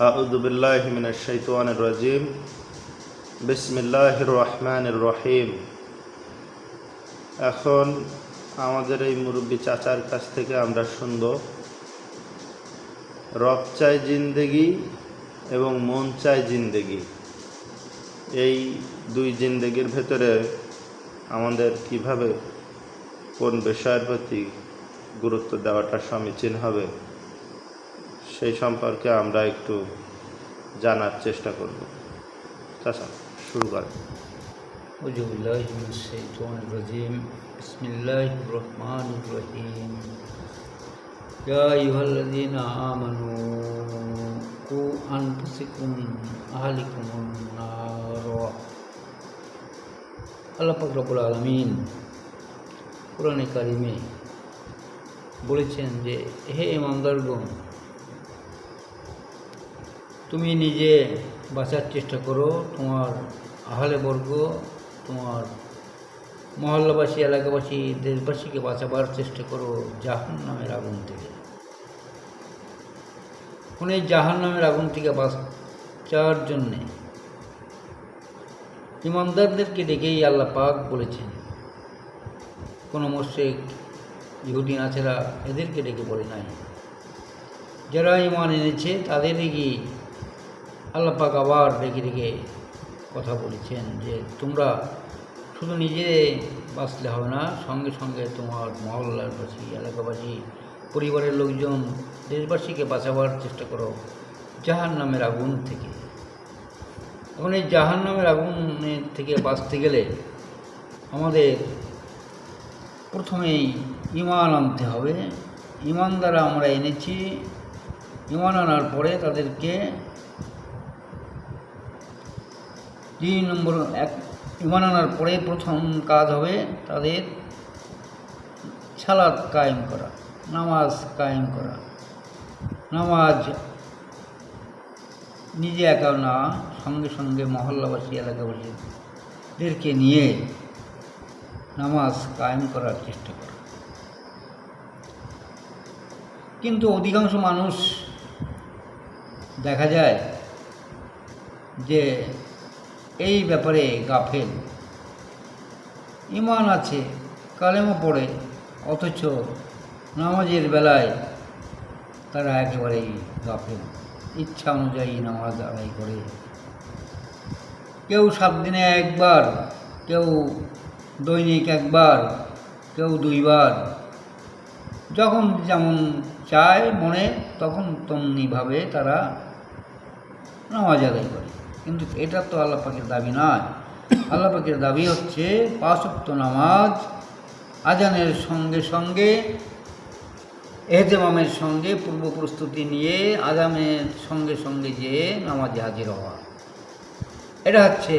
আউযু বিল্লাহি মিনাশ শাইতানির রাজিম। বিসমিল্লাহির রহমানির রহিম। এখন আমাদের এই মুরব্বী চাচার কাছ থেকে আমরা শুনব রব চাই জিন্দেগি এবং মন চাই জিন্দেগি। এই দুই জিন্দেগির ভেতরে আমাদের কিভাবে কোন বিষয়ের প্রতি গুরুত্ব দেওয়াটা সমীচীন হবে সেই সম্পর্কে আমরা একটু জানার চেষ্টা করব। চাচা শুরু করেন। আউযু বিল্লাহি মিনাশ শাইতানির রাজিম। বিসমিল্লাহির রহমানির রহিম। ইয়া আইয়ুহাল্লাযীনা আমানু কু আনফুসাকুম আহলিকুমুন নার। আল্লাহ পাক রব্বুল আলামিন কোরআনে কারিমে বলেছেন যে হে ঈমানদারগণ, তুমি নিজে বাঁচার চেষ্টা করো, তোমার আহলে বর্গ, তোমার মহল্লাবাসী, এলাকাবাসী, দেশবাসীকে বাঁচাবার চেষ্টা করো জাহান্নামের আগুন থেকে। এখন এই জাহান্নামের আগুন থেকে বাঁচার জন্যে ঈমানদারদেরকে ডেকেই আল্লাহ পাক বলেছেন। কোনো মুশরিক, ইহুদি নাছেরা এদেরকে ডেকে বলে নাই, যারা ঈমান এনেছে তাদেরই আল্লাহ পাক আবার ডেকে ডেকে কথা বলেছেন যে তোমরা শুধু নিজে বাঁচলে হবে না, সঙ্গে সঙ্গে তোমার মহল্লাবাসী, এলাকাবাসী, পরিবারের লোকজন, দেশবাসীকে বাঁচাবার চেষ্টা করো জাহান্নামের আগুন থেকে। এখন এই জাহান্নামের আগুনের থেকে বাঁচতে গেলে আমাদের প্রথমেই ঈমান আনতে হবে। ঈমান দ্বারা আমরা এনেছি, ঈমান আনার পরে তাদেরকে 3 নম্বর ঈমান আনার পরে প্রথম কাজ হবে তাদের সালাত কায়েম করা, নামাজ কায়েম করা। নামাজ নিজে একা না, সঙ্গে সঙ্গে মহল্লাবাসী, এলাকাবাসীদেরকে নিয়ে নামাজ কায়েম করার চেষ্টা করা। কিন্তু অধিকাংশ মানুষ দেখা যায় যে এই ব্যাপারে গাফেল। ঈমান আছে, কালেমা পড়ে, অথচ নামাজের বেলায় তারা একেবারেই গাফেল। ইচ্ছা অনুযায়ী নামাজ আদায় করে, কেউ 7 দিনে একবার, কেউ দৈনিক একবার, কেউ 2 বার, যখন যেমন চায় মনে তখন তেমনিভাবে তারা নামাজ আদায় করে। কিন্তু এটা তো আল্লাহ পাকের দাবি নয়। আল্লাহ পাকের দাবি হচ্ছে 5 ওয়াক্ত নামাজ আজানের সঙ্গে সঙ্গে, এহতেমামের সঙ্গে, পূর্ব প্রস্তুতি নিয়ে আজানের সঙ্গে সঙ্গে যে নামাজে হাজির হওয়া। এটা হচ্ছে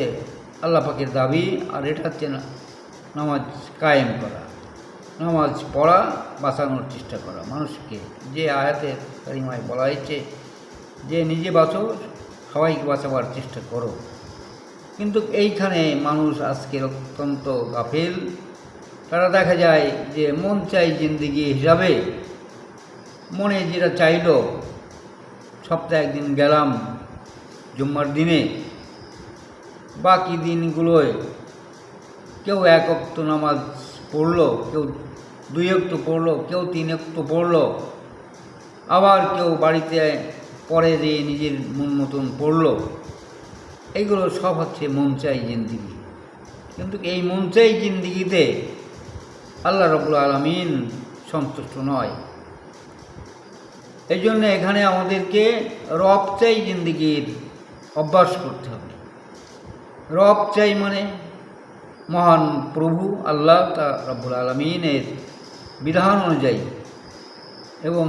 আল্লাহ পাকের দাবি। আর এটা হচ্ছে নামাজ কায়েম করা, নামাজ পড়া, বাঁচানোর চেষ্টা করা মানুষকে। যে আয়াতের কারিমায় বলা হয়েছে যে নিজে বাঁচো, সবাইকে বাঁচাবার চেষ্টা করো। কিন্তু এইখানে মানুষ আজকের অত্যন্ত গাফেল। তারা দেখা যায় যে মন চাই জিন্দেগি হিসাবে মনে যেটা চাইল, সপ্তাহে 1 দিন গেলাম জুম্মার দিনে, বাকি দিনগুলোয় কেউ 1 ওয়াক্ত নামাজ পড়লো, কেউ 2 ওয়াক্ত পড়লো, কেউ 3 ওয়াক্ত পড়লো, আবার কেউ বাড়িতে পরে দিয়ে নিজের মন মতন পড়লো। এইগুলো সব হচ্ছে মন চাই জিন্দেগি। কিন্তু এই মন চাই জিন্দেগিতে আল্লাহ রাব্বুল আলামিন সন্তুষ্ট নয়। এই জন্য এখানে আমাদেরকে রব চাই জিন্দেগির অভ্যাস করতে হবে। রব চাই মানে মহান প্রভু আল্লাহ রাব্বুল আলামিনের বিধান অনুযায়ী এবং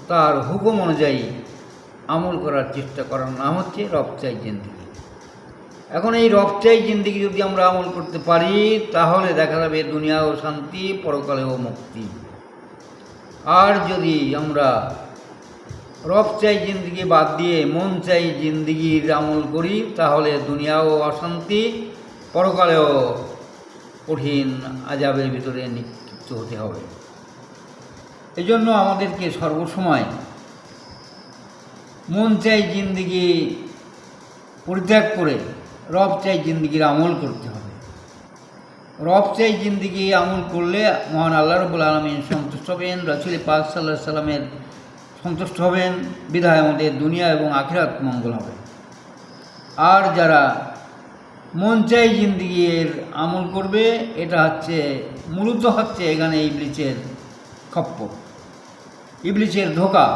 তার হুকুম অনুযায়ী আমল করার চেষ্টা করার নাম হচ্ছে রব চাই জিন্দেগি। এখন এই রব চাই জিন্দেগি যদি আমরা আমল করতে পারি তাহলে দেখা যাবে দুনিয়াও শান্তি, পরকালেও মুক্তি। আর যদি আমরা রব চাই জিন্দেগি বাদ দিয়ে মন চাই জিন্দেগির আমল করি তাহলে দুনিয়াও অশান্তি, পরকালেও কঠিন আযাবের ভিতরে নিক্ষিপ্ত হতে হবে। এই জন্য আমাদেরকে সর্বসময় মন চাই জিন্দিগি পরিত্যাগ করে রব চাই জিন্দিগির আমল করতে হবে। রব চাই জিন্দিগি আমল করলে মহান আল্লাহ রাব্বুল আলামিন সন্তুষ্ট হবেন, রাসূল পাক সাল্লাল্লাহু আলাইহি সাল্লামের সন্তুষ্ট হবেন, বিধায় আমাদের দুনিয়া এবং আখিরাত মঙ্গল হবে। আর যারা মন চাই জিন্দিগির আমল করবে, এটা হচ্ছে মূলত হচ্ছে এখানে ইবলিসের খপ্পর, ইবলিসের ধোঁকা।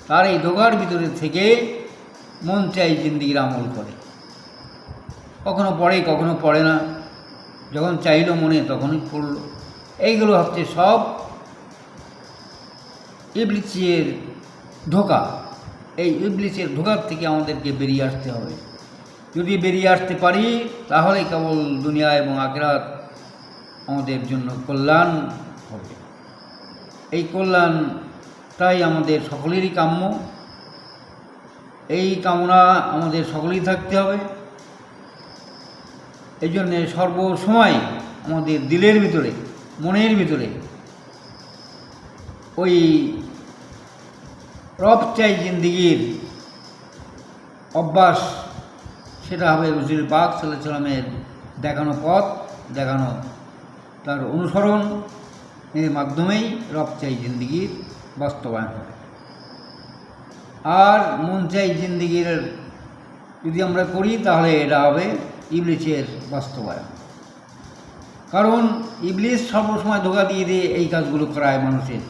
তার এই ধোঁকার ভিতরে থেকে মন চাই জিন্দিগির আমল করে, কখনো পড়ে কখনো পড়ে না, যখন চাইলো মনে তখনই পড়ল। এইগুলো হচ্ছে সব ইবলিসের ধোঁকা। এই ইবলিসের ধোঁকার থেকে আমাদেরকে বেরিয়ে আসতে হবে। যদি বেরিয়ে আসতে পারি তাহলে কেবল দুনিয়া এবং আখিরাত আমাদের জন্য কল্যাণ হবে। এই কল্যাণটাই আমাদের সকলেরই কাম্য। এই কামনা আমাদের সকলেই থাকতে হবে। এই জন্যে সর্বসময় আমাদের দিলের ভিতরে, মনের ভিতরে ওই রব চাই জিন্দিগির অভ্যাস, সেটা হবে রাসূল পাক সাল্লাল্লাহু আলাইহি সাল্লামের দেখানো পথ, দেখানো তার অনুসরণ এর মাধ্যমেই রব চাই জিন্দিগির বাস্তবায়ন হবে। আর মন চাই জিন্দিগির যদি আমরা করি তাহলে এটা হবে ইবলিসের বাস্তবায়ন। কারণ ইবলিস সর্বসময় ধোঁকা দিয়ে দিয়ে এই কাজগুলো করায় মানুষের।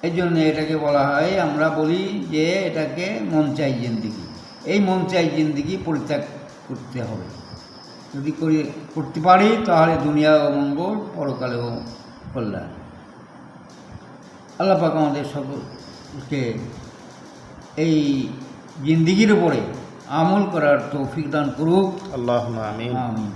এই জন্য এটাকে বলা হয়, আমরা বলি যে এটাকে মন চাই জিন্দিগি। এই মন চাই জিন্দিগি পরিত্যাগ করতে হবে। যদি করতে পারি তাহলে দুনিয়াও মঙ্গল, পরকালেও কল্যাণ। আল্লাহ পাক আমাদের সকলকে এই জিন্দিগির উপরে আমল করার তৌফিক দান করুক। আল্লাহুম্মা আমিন। আমিন।